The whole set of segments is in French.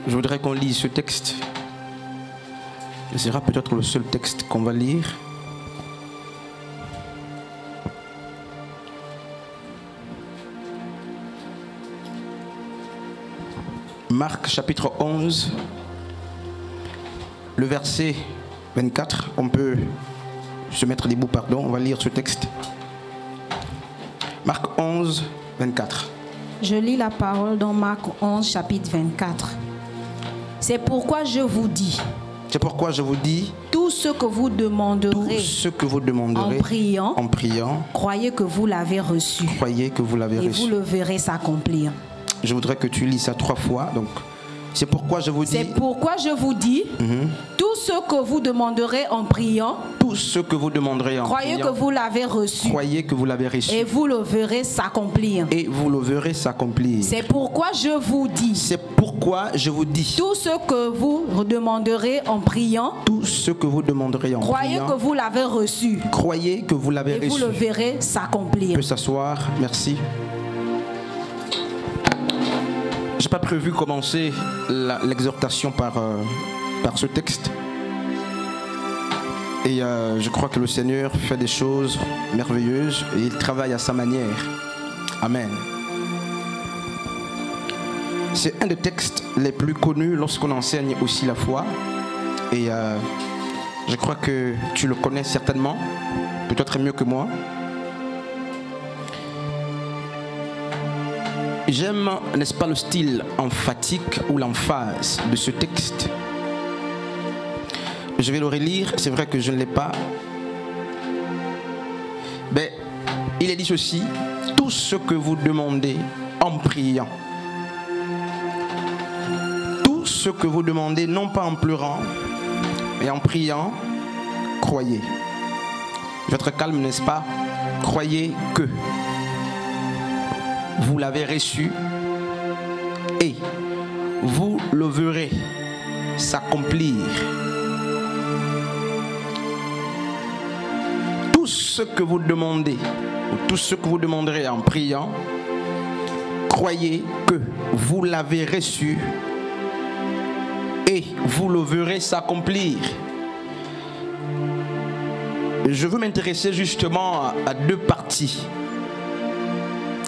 Je voudrais qu'on lise ce texte. Ce sera peut-être le seul texte qu'on va lire. Marc chapitre 11, le verset 24. On peut se mettre debout, pardon. On va lire ce texte. Marc 11, 24. Je lis la parole dans Marc 11, chapitre 24. C'est pourquoi je vous dis. C'est pourquoi je vous dis. Tout ce que vous demanderez. Tout ce que vous demanderez. En priant. Croyez que vous l'avez reçu. Croyez que vous l'avez reçu. Et vous le verrez s'accomplir. Je voudrais que tu lis ça 3 fois. Donc, c'est pourquoi je vous dis. C'est pourquoi je vous dis. Tout ce que vous demanderez en priant. Tout ce que vous demanderez en croyez priant. Que vous l'avez reçu. Croyez que vous l'avez reçu. Et vous le verrez s'accomplir. Et vous le verrez s'accomplir. C'est pourquoi je vous dis. C'est pourquoi je vous dis. Tout ce que vous demanderez en priant. Tout ce que vous demanderez en croyez priant. Que vous l'avez reçu. Croyez que vous l'avez reçu. Et vous le verrez s'accomplir. On peut s'asseoir. Merci. Je n'ai pas prévu commencer l'exhortation par ce texte. Et je crois que le Seigneur fait des choses merveilleuses et il travaille à sa manière. Amen. C'est un des textes les plus connus lorsqu'on enseigne aussi la foi. Et je crois que tu le connais certainement, peut-être mieux que moi. J'aime, n'est-ce pas, le style emphatique ou l'emphase de ce texte. Je vais le relire, c'est vrai que je ne l'ai pas. Mais il est dit ceci: tout ce que vous demandez en priant. Tout ce que vous demandez, non pas en pleurant, mais en priant, croyez. Je vais être calme, n'est-ce pas? Croyez que vous l'avez reçu et vous le verrez s'accomplir. Tout ce que vous demandez, ou tout ce que vous demanderez en priant, croyez que vous l'avez reçu et vous le verrez s'accomplir. Je veux m'intéresser justement à 2 parties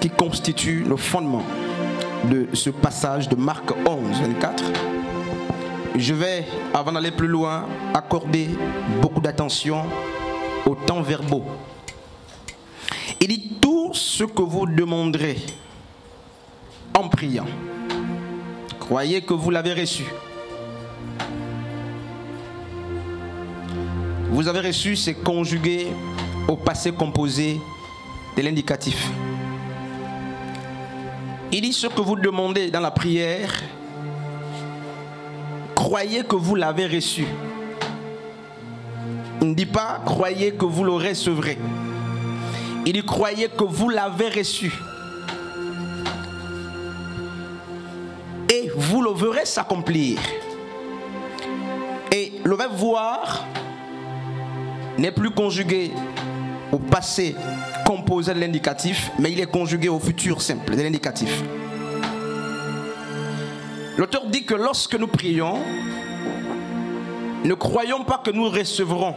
qui constituent le fondement de ce passage de Marc 11, 24. Je vais, avant d'aller plus loin, accorder beaucoup d'attention aux temps verbaux. Il dit tout ce que vous demanderez en priant. Croyez que vous l'avez reçu. Vous avez reçu, c'est conjugué au passé composé de l'indicatif. Il dit ce que vous demandez dans la prière, croyez que vous l'avez reçu. Il ne dit pas croyez que vous le recevrez. Il dit croyez que vous l'avez reçu. Et vous le verrez s'accomplir. Et le verbe voir n'est plus conjugué au passé composé de l'indicatif, mais il est conjugué au futur simple de l'indicatif. L'auteur dit que lorsque nous prions, ne croyons pas que nous recevrons.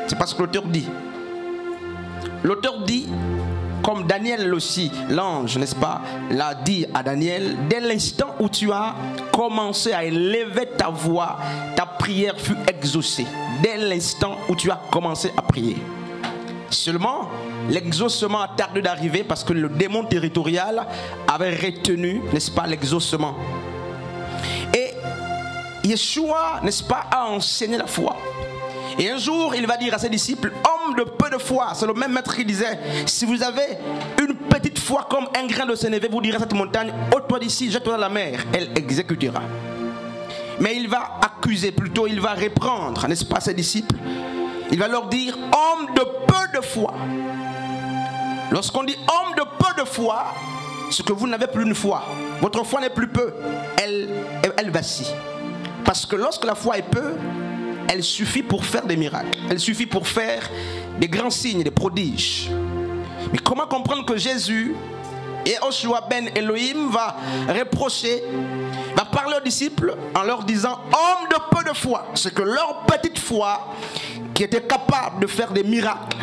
C'est parce que l'auteur dit. L'auteur dit, comme Daniel aussi, l'ange, n'est-ce pas, l'a dit à Daniel, dès l'instant où tu as commencé à élever ta voix, ta prière fut exaucée. Dès l'instant où tu as commencé à prier. Seulement, l'exaucement a tardé d'arriver parce que le démon territorial avait retenu, n'est-ce pas, l'exaucement. Et Yeshua, n'est-ce pas, a enseigné la foi. Et un jour, il va dire à ses disciples, hommes de peu de foi, c'est le même maître qui disait, si vous avez une petite foi comme un grain de sénévé, vous direz à cette montagne, ôte-toi d'ici, jette-toi dans la mer, elle exécutera. Mais il va accuser, plutôt il va reprendre, n'est-ce pas, ses disciples. Il va leur dire, homme de peu de foi. Lorsqu'on dit homme de peu de foi, c'est que vous n'avez plus une foi. Votre foi n'est plus peu, elle vacille. Parce que lorsque la foi est peu, elle suffit pour faire des miracles. Elle suffit pour faire des grands signes, des prodiges. Mais comment comprendre que Jésus, et Yoshua ben Elohim, va reprocher va parler aux disciples en leur disant: hommes de peu de foi. C'est que leur petite foi, qui était capable de faire des miracles,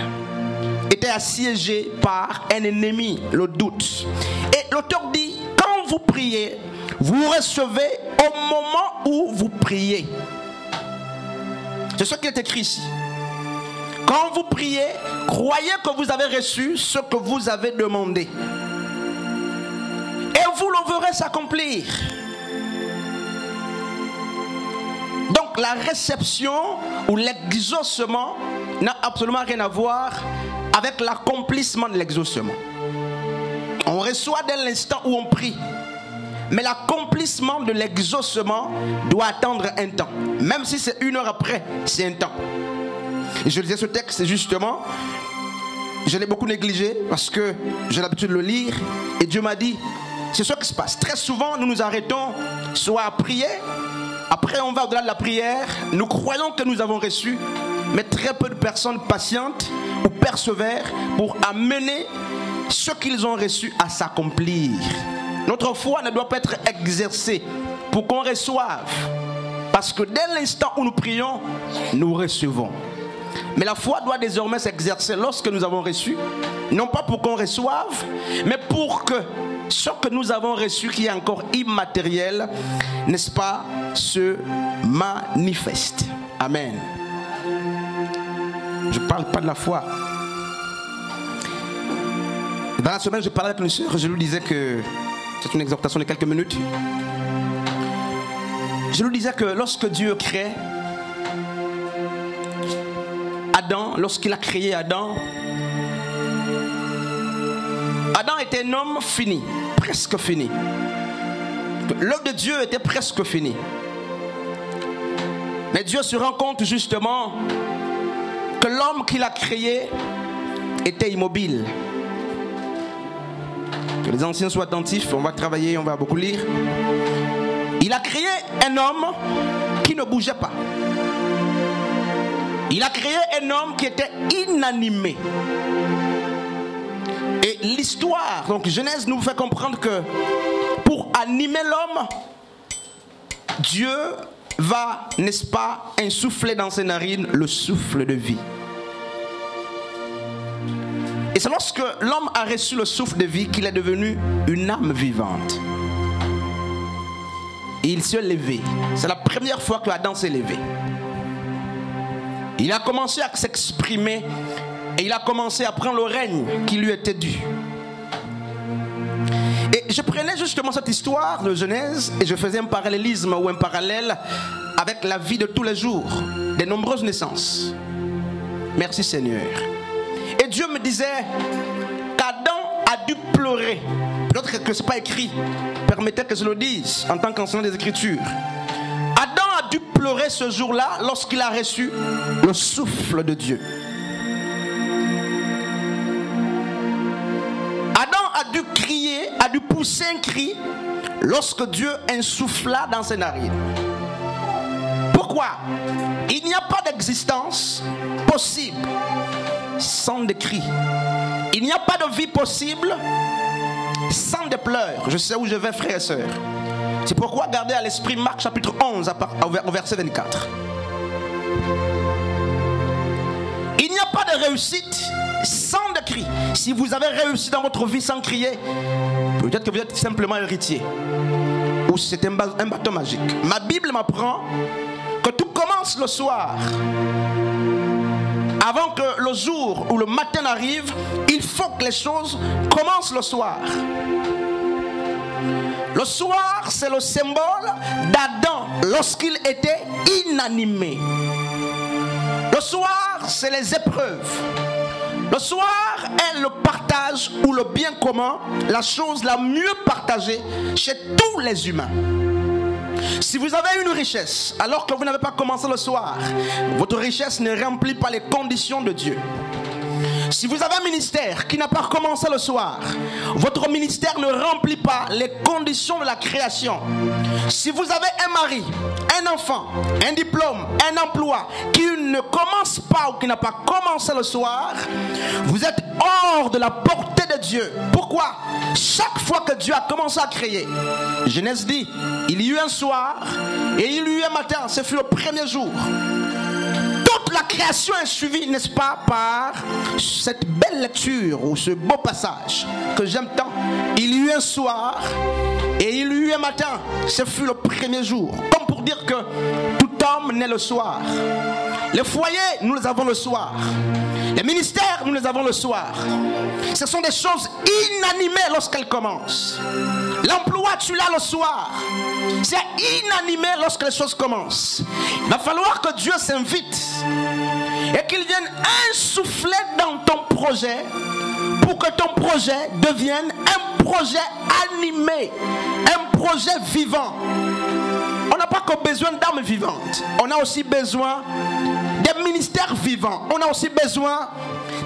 était assiégée par un ennemi, le doute. Et l'auteur dit: quand vous priez, vous recevez au moment où vous priez. C'est ce qui est écrit ici. Quand vous priez, croyez que vous avez reçu ce que vous avez demandé. Et vous le verrez s'accomplir. Donc la réception ou l'exaucement n'a absolument rien à voir avec l'accomplissement de l'exaucement. On reçoit dès l'instant où on prie. Mais l'accomplissement de l'exaucement doit attendre un temps. Même si c'est 1 heure après, c'est un temps. Et je lisais ce texte justement, je l'ai beaucoup négligé parce que j'ai l'habitude de le lire. Et Dieu m'a dit, c'est ce qui se passe. Très souvent, nous nous arrêtons soit à prier, après on va au-delà de la prière, nous croyons que nous avons reçu, mais très peu de personnes patientent ou persévèrent pour amener ce qu'ils ont reçu à s'accomplir. Notre foi ne doit pas être exercée pour qu'on reçoive. Parce que dès l'instant où nous prions, nous recevons. Mais la foi doit désormais s'exercer lorsque nous avons reçu. Non pas pour qu'on reçoive, mais pour que ce que nous avons reçu, qui est encore immatériel, n'est-ce pas, se manifeste. Amen. Je ne parle pas de la foi. Dans la semaine, je parlais avec une soeur, je lui disais que... C'est une exhortation de quelques minutes. Je lui disais que lorsque Dieu crée Adam, lorsqu'il a créé Adam, Adam était un homme fini, presque fini. L'œuvre de Dieu était presque finie. Mais Dieu se rend compte justement que l'homme qu'il a créé était immobile. Que les anciens soient attentifs, on va travailler, on va beaucoup lire. Il a créé un homme qui ne bougeait pas. Il a créé un homme qui était inanimé. Et l'histoire, donc Genèse nous fait comprendre que pour animer l'homme, Dieu va, n'est-ce pas, insuffler dans ses narines le souffle de vie. Et c'est lorsque l'homme a reçu le souffle de vie qu'il est devenu une âme vivante. Et il s'est levé. C'est la première fois que Adam s'est levé. Il a commencé à s'exprimer et il a commencé à prendre le règne qui lui était dû. Et je prenais justement cette histoire de Genèse et je faisais un parallélisme ou un parallèle avec la vie de tous les jours, des nombreuses naissances. Merci Seigneur. Et Dieu me disait qu'Adam a dû pleurer. Peut-être que ce n'est pas écrit. Permettez que je le dise en tant qu'enseignant des Écritures. Adam a dû pleurer ce jour-là lorsqu'il a reçu le souffle de Dieu. Adam a dû crier, a dû pousser un cri lorsque Dieu insuffla dans ses narines. Pourquoi? Il n'y a pas d'existence possible sans des cris. Il n'y a pas de vie possible sans des pleurs. Je sais où je vais, frères et sœurs. C'est pourquoi gardez à l'esprit Marc chapitre 11 au verset 24. Il n'y a pas de réussite sans des cris. Si vous avez réussi dans votre vie sans crier, peut-être que vous êtes simplement héritier, ou c'est un bâton magique. Ma Bible m'apprend que tout commence le soir. Avant que le jour ou le matin arrive, il faut que les choses commencent le soir. Le soir, c'est le symbole d'Adam lorsqu'il était inanimé. Le soir, c'est les épreuves. Le soir est le partage ou le bien commun, la chose la mieux partagée chez tous les humains. Si vous avez une richesse alors que vous n'avez pas commencé le soir, votre richesse ne remplit pas les conditions de Dieu. Si vous avez un ministère qui n'a pas commencé le soir, votre ministère ne remplit pas les conditions de la création. Si vous avez un mari, un enfant, un diplôme, un emploi qui ne commence pas ou qui n'a pas commencé le soir, vous êtes hors de la portée de Dieu. Pourquoi? Chaque fois que Dieu a commencé à créer, Genèse dit, il y eut un soir et il y eut un matin, ce fut le premier jour. Toute la création est suivie, n'est-ce pas, par cette belle lecture ou ce beau passage que j'aime tant. Il y eut un soir et il y eut un matin, ce fut le premier jour. Comme pour dire que tout homme naît le soir. Les foyers, nous les avons le soir. Les ministères, nous les avons le soir. Ce sont des choses inanimées lorsqu'elles commencent. L'emploi, tu l'as le soir. C'est inanimé lorsque les choses commencent. Il va falloir que Dieu s'invite et qu'il vienne insuffler dans ton projet pour que ton projet devienne un projet animé, un projet vivant. On n'a pas que besoin d'âmes vivantes, on a aussi besoin des ministères vivants, on a aussi besoin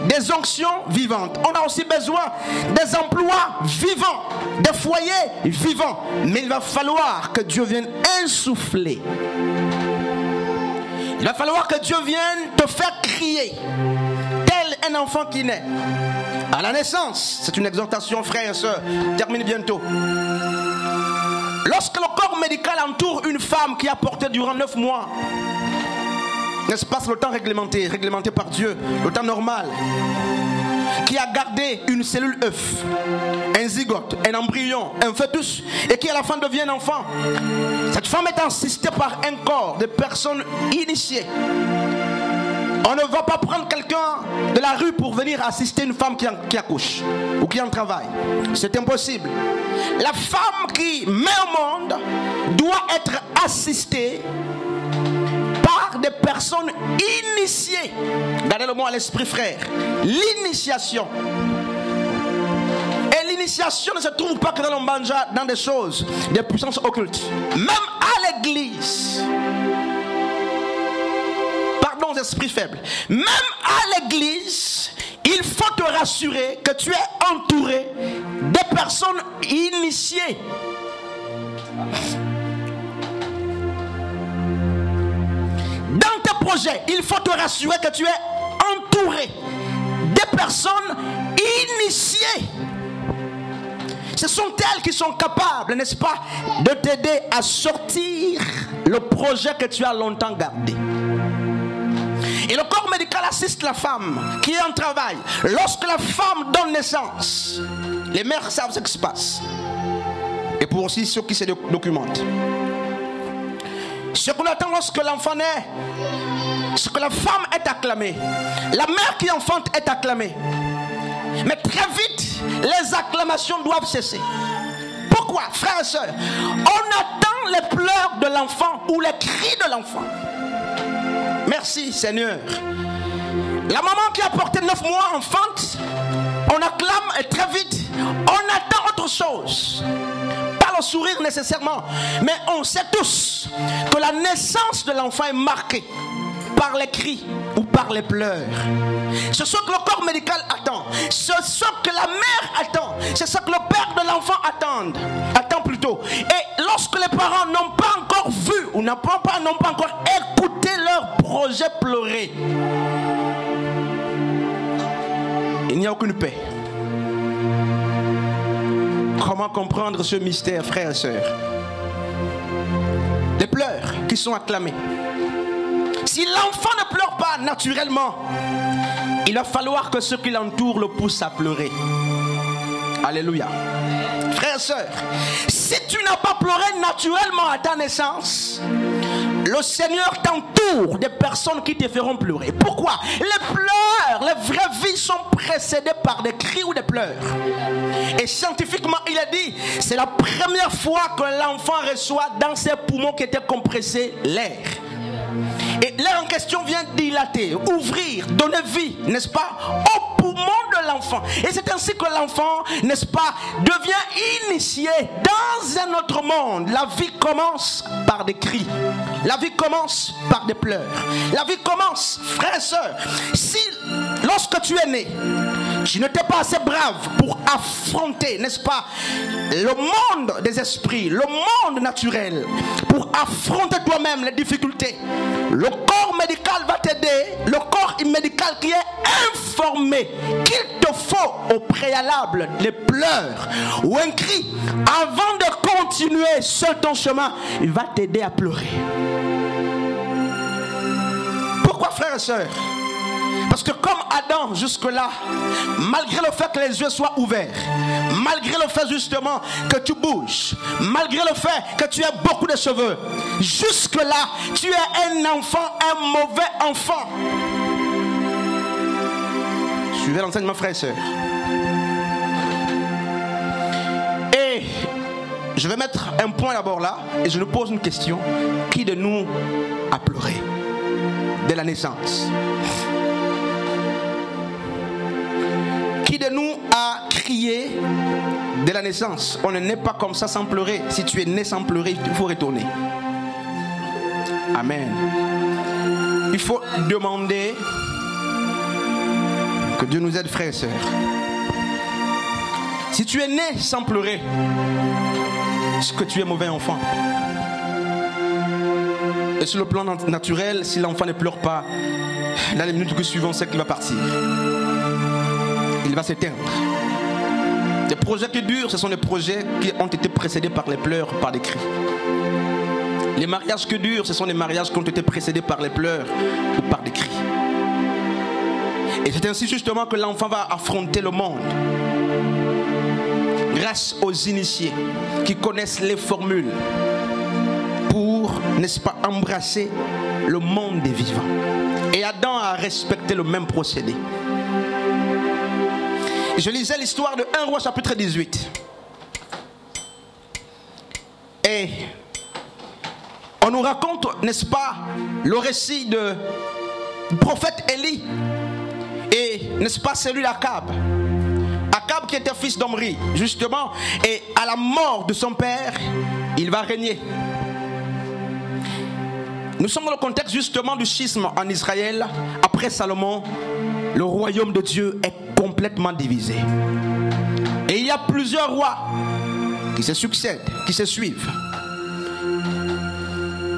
des onctions vivantes, on a aussi besoin des emplois vivants, des foyers vivants. Mais il va falloir que Dieu vienne insuffler. Il va falloir que Dieu vienne te faire crier tel un enfant qui naît à la naissance. C'est une exhortation, frères et sœurs, termine bientôt. Lorsque le corps médical entoure une femme qui a porté durant 9 mois, n'est-ce pas, le temps réglementé par Dieu, le temps normal, qui a gardé une cellule œuf, un zygote, un embryon, un fœtus, et qui à la fin devient un enfant. Cette femme est assistée par un corps de personnes initiées. On ne va pas prendre quelqu'un de la rue pour venir assister une femme qui accouche ou qui en travaille. C'est impossible. La femme qui met au monde doit être assistée par des personnes initiées. Gardez le mot à l'esprit, frère. L'initiation. Et l'initiation ne se trouve pas que dans l'Ombanja, dans des choses, des puissances occultes. Même à l'église. Pardon, esprits faibles. Même à l'église, il faut te rassurer que tu es entouré des personnes initiées. Dans tes projets, il faut te rassurer que tu es entouré des personnes initiées. Ce sont elles qui sont capables, n'est-ce pas, de t'aider à sortir le projet que tu as longtemps gardé. Et le corps médical assiste la femme qui est en travail. Lorsque la femme donne naissance, les mères savent ce qui se passe. Et pour aussi ceux qui se documentent. Ce qu'on attend lorsque l'enfant naît, c'est que la femme est acclamée. La mère qui enfante est acclamée. Mais très vite, les acclamations doivent cesser. Pourquoi, frères et sœurs? On attend les pleurs de l'enfant ou les cris de l'enfant. Merci Seigneur. La maman qui a porté 9 mois enfante, on acclame et très vite, on attend autre chose. Pas le sourire nécessairement, mais on sait tous que la naissance de l'enfant est marquée par les cris ou par les pleurs. C'est ce que le corps médical attend. C'est ce que la mère attend. C'est ce que le père de l'enfant attend plutôt. Et lorsque les parents n'ont pas encore vu ou n'ont pas encore écouté leur projet pleurer, il n'y a aucune paix. Comment comprendre ce mystère, frères et sœurs? Les pleurs qui sont acclamés. Si l'enfant ne pleure pas naturellement, il va falloir que ceux qui l'entourent le poussent à pleurer. Alléluia. Frères et sœurs, si tu n'as pas pleuré naturellement à ta naissance, le Seigneur t'entoure des personnes qui te feront pleurer. Pourquoi? Les pleurs, les vraies vies sont précédées par des cris ou des pleurs. Et scientifiquement, il est dit, c'est la première fois que l'enfant reçoit dans ses poumons qui étaient compressés l'air. Et l'air en question vient dilater, ouvrir, donner vie, n'est-ce pas, au poumon de l'enfant. Et c'est ainsi que l'enfant, n'est-ce pas, devient initié dans un autre monde. La vie commence par des cris. La vie commence par des pleurs. La vie commence, frères et sœurs. Si lorsque tu es né, tu n'étais pas assez brave pour affronter, n'est-ce pas, le monde des esprits, le monde naturel, pour affronter toi-même les difficultés. Le corps médical va t'aider, le corps médical qui est informé qu'il te faut au préalable des pleurs ou un cri avant de continuer seul ton chemin, il va t'aider à pleurer. Pourquoi, frères et sœurs? Parce que comme Adam jusque-là, malgré le fait que les yeux soient ouverts, malgré le fait justement que tu bouges, malgré le fait que tu aies beaucoup de cheveux, jusque-là, tu es un enfant, un mauvais enfant. Suivez l'enseignement, frères et sœurs. Et je vais mettre un point d'abord là, et je nous pose une question. Qui de nous a pleuré dès la naissance? Qui de nous a crié dès la naissance? On ne naît pas comme ça sans pleurer. Si tu es né sans pleurer, il faut retourner. Amen. Il faut demander que Dieu nous aide, frères et sœurs. Si tu es né sans pleurer, est-ce que tu es mauvais enfant? Et sur le plan naturel, si l'enfant ne pleure pas, dans les minutes qui suivent, on sait qu'il va partir. Il va s'éteindre. Les projets qui durent, ce sont des projets qui ont été précédés par les pleurs, par les cris. Les mariages qui durent, ce sont des mariages qui ont été précédés par les pleurs ou par des cris. Et c'est ainsi justement que l'enfant va affronter le monde. Grâce aux initiés qui connaissent les formules pour, n'est-ce pas, embrasser le monde des vivants. Et Adam a respecté le même procédé. Je lisais l'histoire de 1 Roi chapitre 18. Et on nous raconte, n'est-ce pas, le récit du prophète Élie. Et, n'est-ce pas, celui d'Akab. Akab qui était fils d'Omri, justement. Et à la mort de son père, il va régner. Nous sommes dans le contexte justement du schisme en Israël. Après Salomon, le royaume de Dieu est complètement divisé. Et il y a plusieurs rois qui se succèdent, qui se suivent.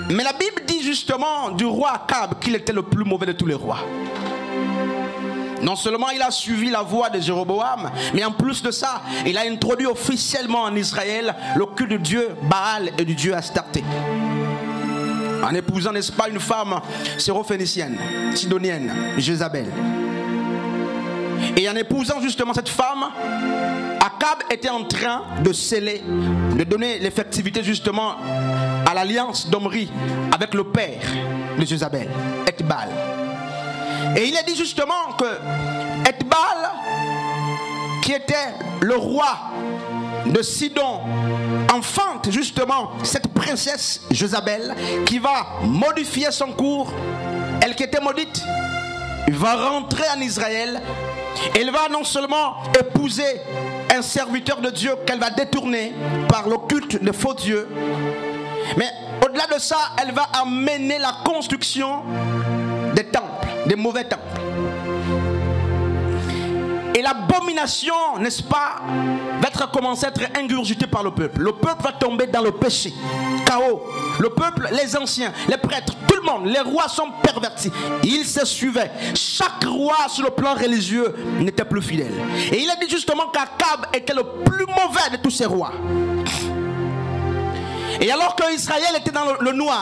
Mais la Bible dit justement du roi Akab qu'il était le plus mauvais de tous les rois. Non seulement il a suivi la voie de Jéroboam, mais en plus de ça, il a introduit officiellement en Israël le culte du dieu Baal et du dieu Astarté. En épousant, n'est-ce pas, une femme syrophénicienne, sidonienne, Jézabel. Et en épousant justement cette femme, Akab était en train de sceller, de donner l'effectivité justement à l'alliance d'Omri avec le père de Jézabel, Ethbaal. Et il a dit justement que Ethbaal, qui était le roi de Sidon, enfante justement cette princesse Jézabel qui va modifier son cours. Elle qui était maudite va rentrer en Israël. Elle va non seulement épouser un serviteur de Dieu qu'elle va détourner par le culte de faux dieux, mais au-delà de ça, elle va amener la construction des temples, des mauvais temples. Et l'abomination, n'est-ce pas, va commencer à être ingurgitée par le peuple. Le peuple va tomber dans le péché, chaos. Le peuple, les anciens, les prêtres, tout le monde, les rois sont pervertis. Ils se suivaient. Chaque roi sur le plan religieux n'était plus fidèle. Et il a dit justement qu'Akab était le plus mauvais de tous ces rois. Et alors qu'Israël était dans le noir,